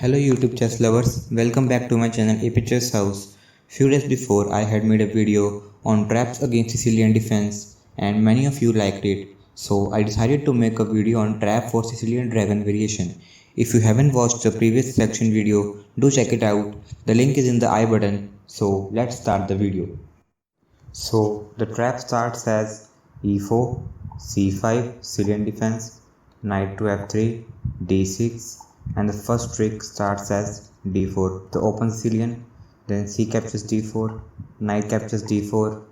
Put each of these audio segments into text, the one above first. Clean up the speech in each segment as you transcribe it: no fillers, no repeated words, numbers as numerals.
Hello YouTube chess lovers, welcome back to my channel AP Chess House. Few days before I had made a video on traps against Sicilian defense and many of you liked it. So I decided to make a video on trap for Sicilian dragon variation. If you haven't watched the previous selection video, do check it out. The link is in the I button. So let's start the video. So the trap starts as e4, c5, Sicilian defense, knight to f3, d6, and the first trick starts as d4, the open Sicilian, then c captures d4, knight captures d4,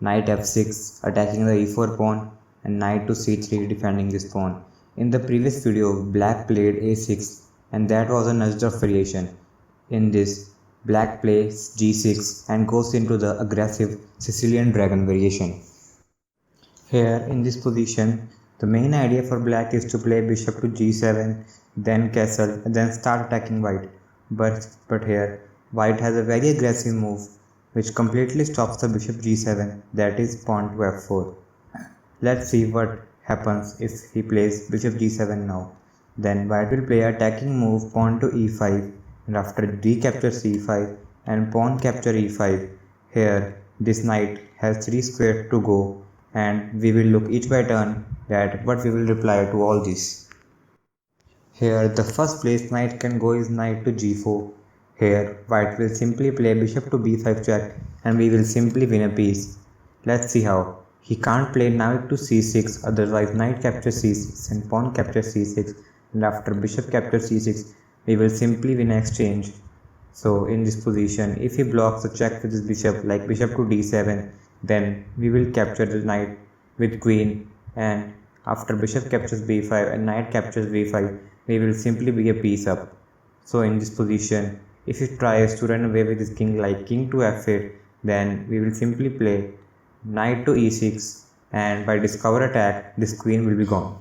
knight f6 attacking the e4 pawn, and knight to c3 defending this pawn. In the previous video, black played a6 and that was a Najdorf variation. In this, black plays g6 and goes into the aggressive Sicilian dragon variation. Here in this position, the main idea for black is to play bishop to g7, then castle, and then start attacking white. But here, white has a very aggressive move which completely stops the bishop g7, that is pawn to f4. Let's see what happens if he plays bishop g7 now. Then white will play attacking move pawn to e5, and after d captures e5 and pawn capture e5. Here, this knight has 3 squares to go, and we will look each by turn at what we will reply to all this. Here the first place knight can go is knight to g4. Here white will simply play bishop to b5 check and we will simply win a piece. Let's see how. He can't play knight to c6, otherwise knight captures c6 and pawn captures c6, and after bishop captures c6 we will simply win exchange. So in this position, if he blocks the check with his bishop like bishop to d7, then we will capture the knight with queen, and after bishop captures b5 and knight captures b5, we will simply be a piece up. So in this position, if he tries to run away with his king like king to f8, then we will simply play knight to e6, and by discover attack, this queen will be gone.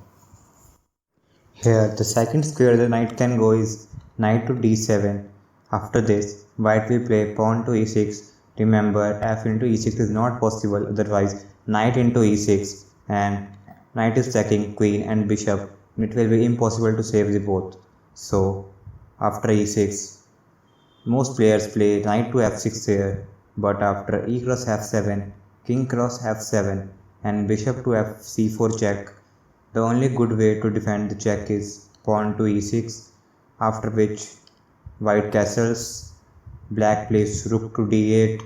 Here the second square the knight can go is knight to d7. After this, white will play pawn to e6. Remember, f into e6 is not possible, otherwise knight into e6, and knight is attacking queen and bishop. It will be impossible to save the both. So after e6, most players play knight to f6 here, but after e cross f7, king cross f7 and bishop to c4 check, the only good way to defend the check is pawn to e6, after which white castles, black plays rook to d8,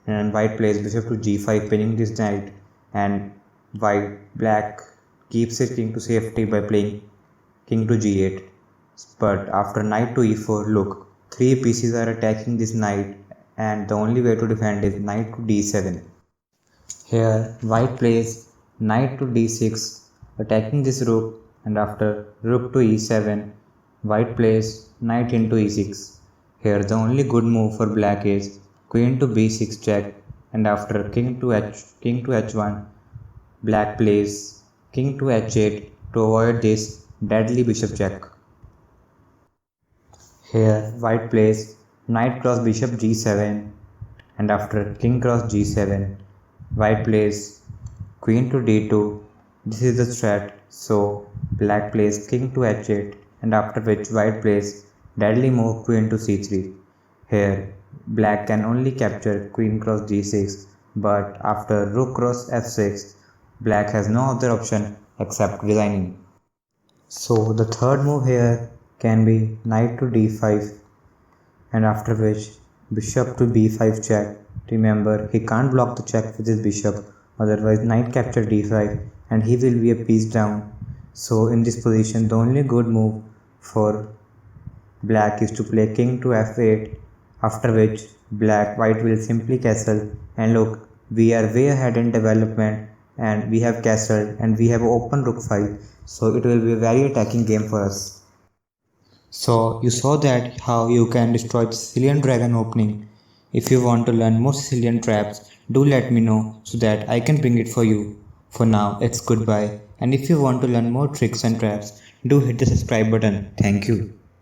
and white plays bishop to g5 pinning this knight, and black keeps his king to safety by playing king to g8. But after knight to e4, look, 3 pieces are attacking this knight and the only way to defend is knight to d7. Here white plays knight to d6 attacking this rook, and after rook to e7, white plays knight into e6. Here the only good move for black is queen to b6 check, and after king to h1, black plays king to h8 to avoid this deadly bishop check. Here white plays knight cross bishop g7, and after king cross g7, white plays queen to d2. This is the strat, so black plays king to h8, and after which white plays deadly move queen to c3. Here black can only capture queen cross g6, but after rook cross f6, black has no other option except resigning. So the third move here can be knight to d5, and after which bishop to b5 check. Remember, he can't block the check with his bishop, otherwise knight capture d5 and he will be a piece down. So in this position, the only good move for black is to play king to f8, after which white will simply castle, and look, we are way ahead in development and we have castled and we have open rook 5, so it will be a very attacking game for us. So you saw that how you can destroy the Sicilian dragon opening. If you want to learn more Sicilian traps, do let me know so that I can bring it for you. For now, it's goodbye, and if you want to learn more tricks and traps, do hit the subscribe button. Thank you.